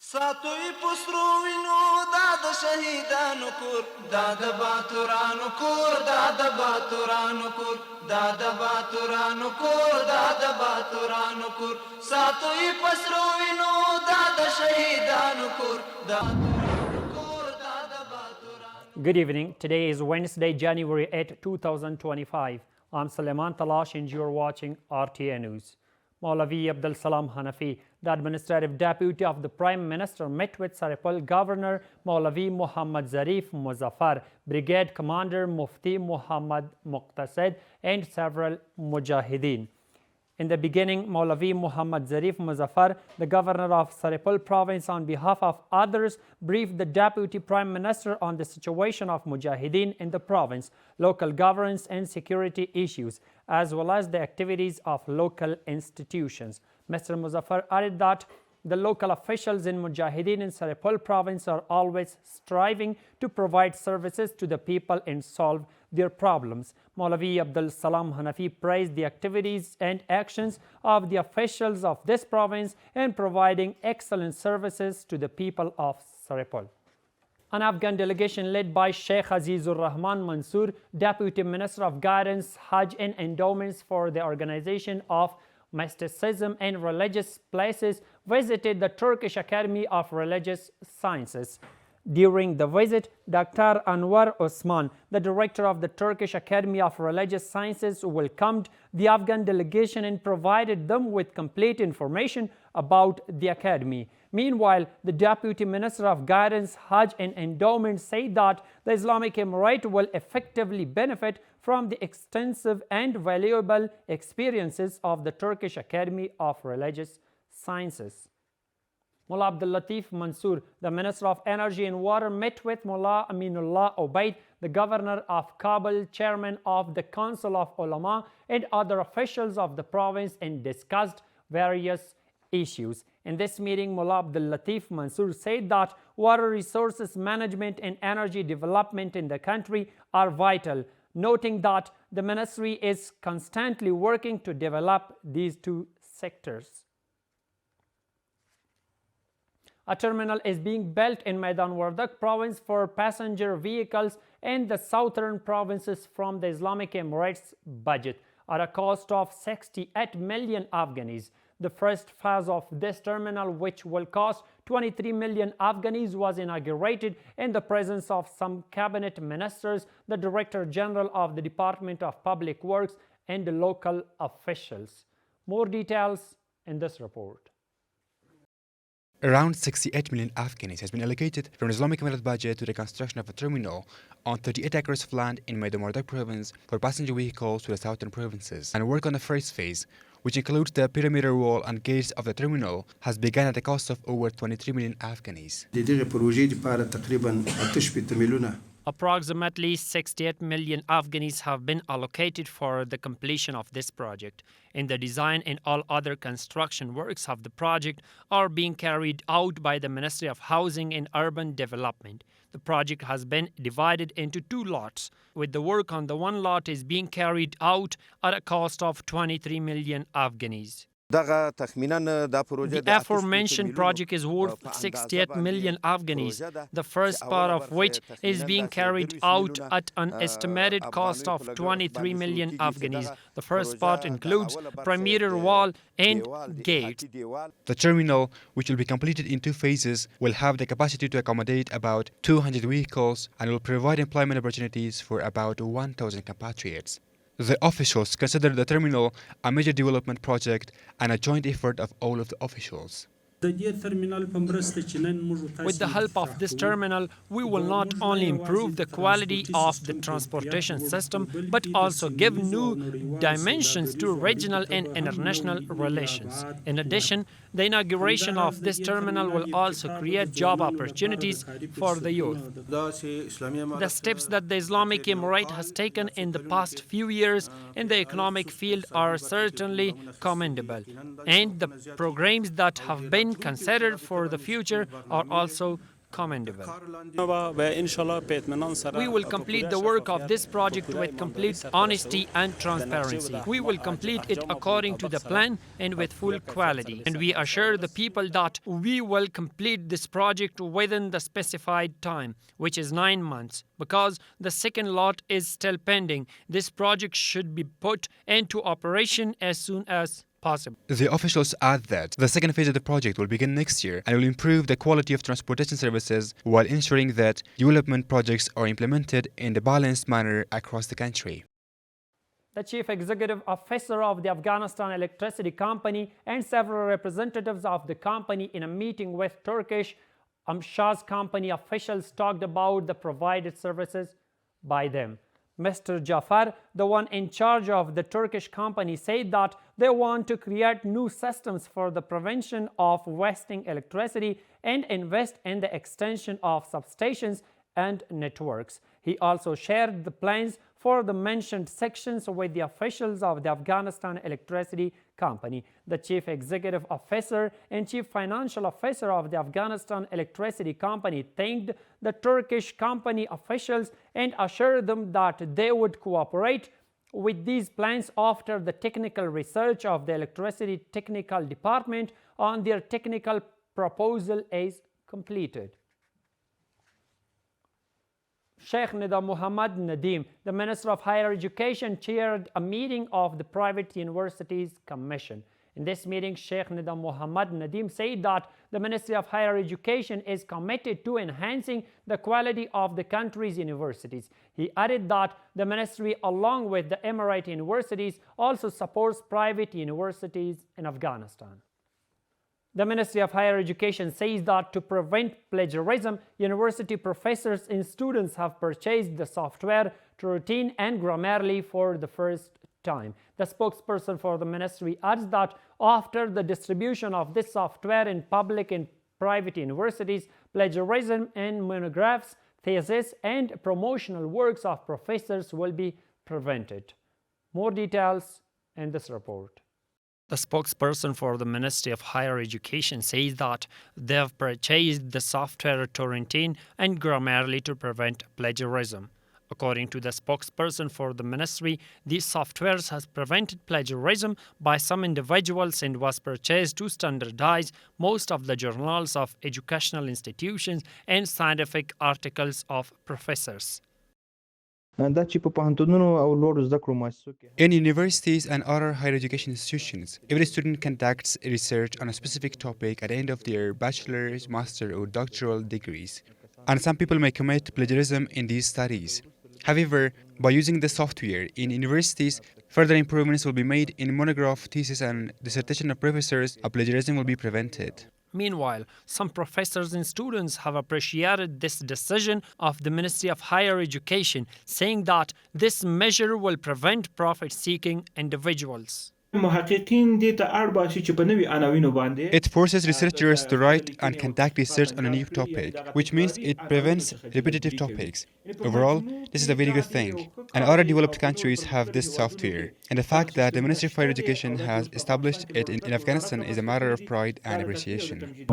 ساتوی پسرو وینو دا د شهیدانو کور دا د باتورانو کور دا د باتورانو کور دا د باتورانو کور دا د باتورانو کور ساتوی پسرو وینو دا د شهیدانو کور دا Good evening. Today is Wednesday, January 8, 2025. I'm Suleiman Talash and you're watching RTA News. Maulavi Abdul Salam Hanafi, the administrative deputy of the Prime Minister, met with Saripal Governor Maulavi Muhammad Zarif Muzaffar, Brigade Commander Mufti Muhammad Muqtasid, and several Mujahideen. In the beginning, Maulavi Muhammad Zarif Muzaffar, the governor of Saripal province, on behalf of others, briefed the deputy prime minister on the situation of Mujahideen in the province, local governance and security issues, as well as the activities of local institutions. Mr. Muzaffar added that the local officials in Mujahideen in Saripal province are always striving to provide services to the people and solve their problems. Maulavi Abdul Salam Hanafi praised the activities and actions of the officials of this province in providing excellent services to the people of Saripal. An Afghan delegation led by Sheikh Azizur Rahman Mansoor, Deputy Minister of Guidance, Hajj and Endowments for the Organization of Mysticism and Religious Places, visited the Turkish Academy of Religious Sciences. During the visit, Dr. Anwar Osman, the director of the Turkish Academy of Religious Sciences, welcomed the Afghan delegation and provided them with complete information about the academy. Meanwhile, the Deputy Minister of Guidance, Hajj and Endowment said that the Islamic Emirate will effectively benefit from the extensive and valuable experiences of the Turkish Academy of Religious Sciences. Mullah Abdul Latif Mansoor, the Minister of Energy and Water, met with Mullah Aminullah Obaid, the Governor of Kabul, Chairman of the Council of Ulama, and other officials of the province and discussed various issues. In this meeting, Mullah Abdul Latif Mansoor said that water resources management and energy development in the country are vital, noting that the ministry is constantly working to develop these two sectors. A terminal is being built in Maidan Wardak province for passenger vehicles in the southern provinces from the Islamic Emirates budget at a cost of 68 million Afghanis. The first phase of this terminal, which will cost 23 million Afghanis, was inaugurated in the presence of some cabinet ministers, the Director General of the Department of Public Works, and the local officials. More details in this report. Around 68 million Afghanis has been allocated from the Islamic Emirate budget to the construction of a terminal on 38 acres of land in Maidan Wardak province for passenger vehicles to the southern provinces. And work on the first phase, which includes the perimeter wall and gates of the terminal, has begun at a cost of over 23 million Afghanis. Approximately 68 million Afghanis have been allocated for the completion of this project. In the design and all other construction works of the project are being carried out by the Ministry of Housing and Urban Development. The project has been divided into two lots, with the work on the one lot is being carried out at a cost of 23 million Afghanis. The aforementioned project is worth 68 million Afghanis, the first part of which is being carried out at an estimated cost of 23 million Afghanis. The first part includes perimeter wall and gates. The terminal, which will be completed in two phases, will have the capacity to accommodate about 200 vehicles and will provide employment opportunities for about 1,000 compatriots. The officials consider the terminal a major development project and a joint effort of all of the officials. With the help of this terminal, we will not only improve the quality of the transportation system, but also give new dimensions to regional and international relations. In addition, the inauguration of this terminal will also create job opportunities for the youth. The steps that the Islamic Emirate has taken in the past few years in the economic field are certainly commendable, and the programs that have been considered for the future are also commendable. We will complete the work of this project with complete honesty and transparency. We will complete it according to the plan and with full quality. And we assure the people that we will complete this project within the specified time, which is 9 months. Because the second lot is still pending, this project should be put into operation as soon as possible. The officials add that the second phase of the project will begin next year and will improve the quality of transportation services while ensuring that development projects are implemented in a balanced manner across the country. The chief executive officer of the Afghanistan Electricity Company and several representatives of the company in a meeting with Turkish Shah's company officials talked about the provided services by them. Mr. Jafar, the one in charge of the Turkish company, said that they want to create new systems for the prevention of wasting electricity and invest in the extension of substations and networks. He also shared the plans for the mentioned sections with the officials of the Afghanistan Electricity Company. The Chief Executive Officer and Chief Financial Officer of the Afghanistan Electricity Company thanked the Turkish company officials and assured them that they would cooperate with these plans after the technical research of the Electricity Technical Department on their technical proposal is completed. Sheikh Nida Muhammad Nadim, the Minister of Higher Education, chaired a meeting of the Private Universities Commission. In this meeting, Sheikh Nida Muhammad Nadim said that the Ministry of Higher Education is committed to enhancing the quality of the country's universities. He added that the ministry, along with the Emirate universities, also supports private universities in Afghanistan. The Ministry of Higher Education says that to prevent plagiarism, university professors and students have purchased the software Routine and Grammarly for the first time. The spokesperson for the ministry adds that after the distribution of this software in public and private universities, plagiarism in monographs, theses, and promotional works of professors will be prevented. More details in this report. The spokesperson for the Ministry of Higher Education says that they have purchased the software Routine and Grammarly to prevent plagiarism. According to the spokesperson for the ministry, these softwares has prevented plagiarism by some individuals and was purchased to standardize most of the journals of educational institutions and scientific articles of professors. In universities and other higher education institutions, every student conducts research on a specific topic at the end of their bachelor's, master, or doctoral degrees. And some people may commit plagiarism in these studies. However, by using the software in universities, further improvements will be made in monograph, thesis, and dissertation of professors. Plagiarism will be prevented. Meanwhile, some professors and students have appreciated this decision of the Ministry of Higher Education, saying that this measure will prevent profit-seeking individuals. It forces researchers to write and conduct research on a new topic, which means it prevents repetitive topics. Overall, this is a very good thing. And other developed countries have this software. And the fact that the Ministry of Higher Education has established it in Afghanistan is a matter of pride and appreciation.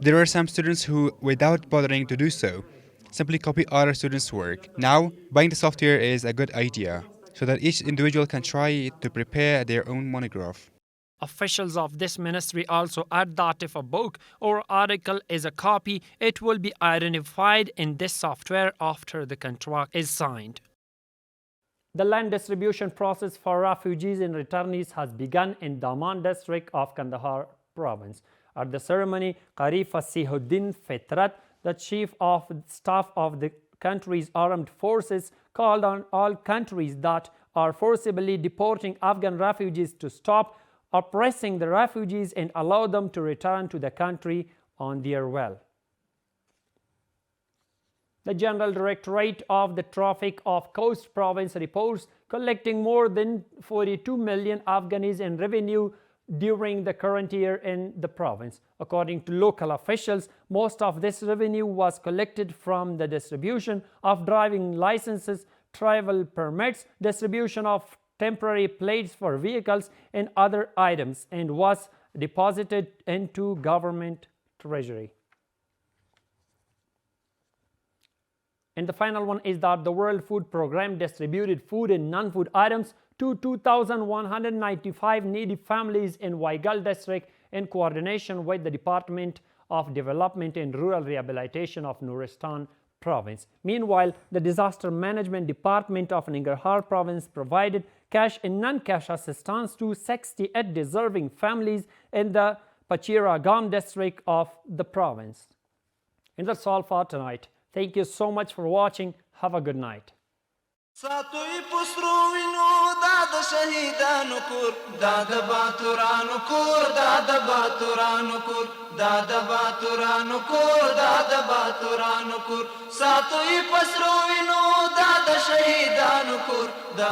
There are some students who, without bothering to do so, simply copy other students' work. Now, buying the software is a good idea, so that each individual can try to prepare their own monograph. Officials of this ministry also add that if a book or article is a copy, it will be identified in this software after the contract is signed. The land distribution process for refugees and returnees has begun in Daman district of Kandahar province. At the ceremony, Qari Fasihuddin Fitrat, the Chief of Staff of the country's armed forces, called on all countries that are forcibly deporting Afghan refugees to stop oppressing the refugees and allow them to return to the country on their will. The General Directorate of the Traffic of Coast Province reports collecting more than 42 million Afghanis in revenue during the current year in the province. According to local officials, most of this revenue was collected from the distribution of driving licenses, travel permits, distribution of temporary plates for vehicles and other items, and was deposited into government treasury. And the final one is that the World Food Programme distributed food and non-food items to 2,195 needy families in Waigal district in coordination with the Department of Development and Rural Rehabilitation of Nuristan province. Meanwhile, the Disaster Management Department of Nangarhar province provided cash and non-cash assistance to 68 deserving families in the Pachira Gam district of the province. And that's all for tonight. Thank you so much for watching. Have a good night. ساتوی پسرو وینو دا د شهیدانو کور دا د باتورانو کور دا د باتورانو کور دا د باتورانو کور دا د باتورانو کور ساتوی پسرو وینو دا د شهیدانو کور دا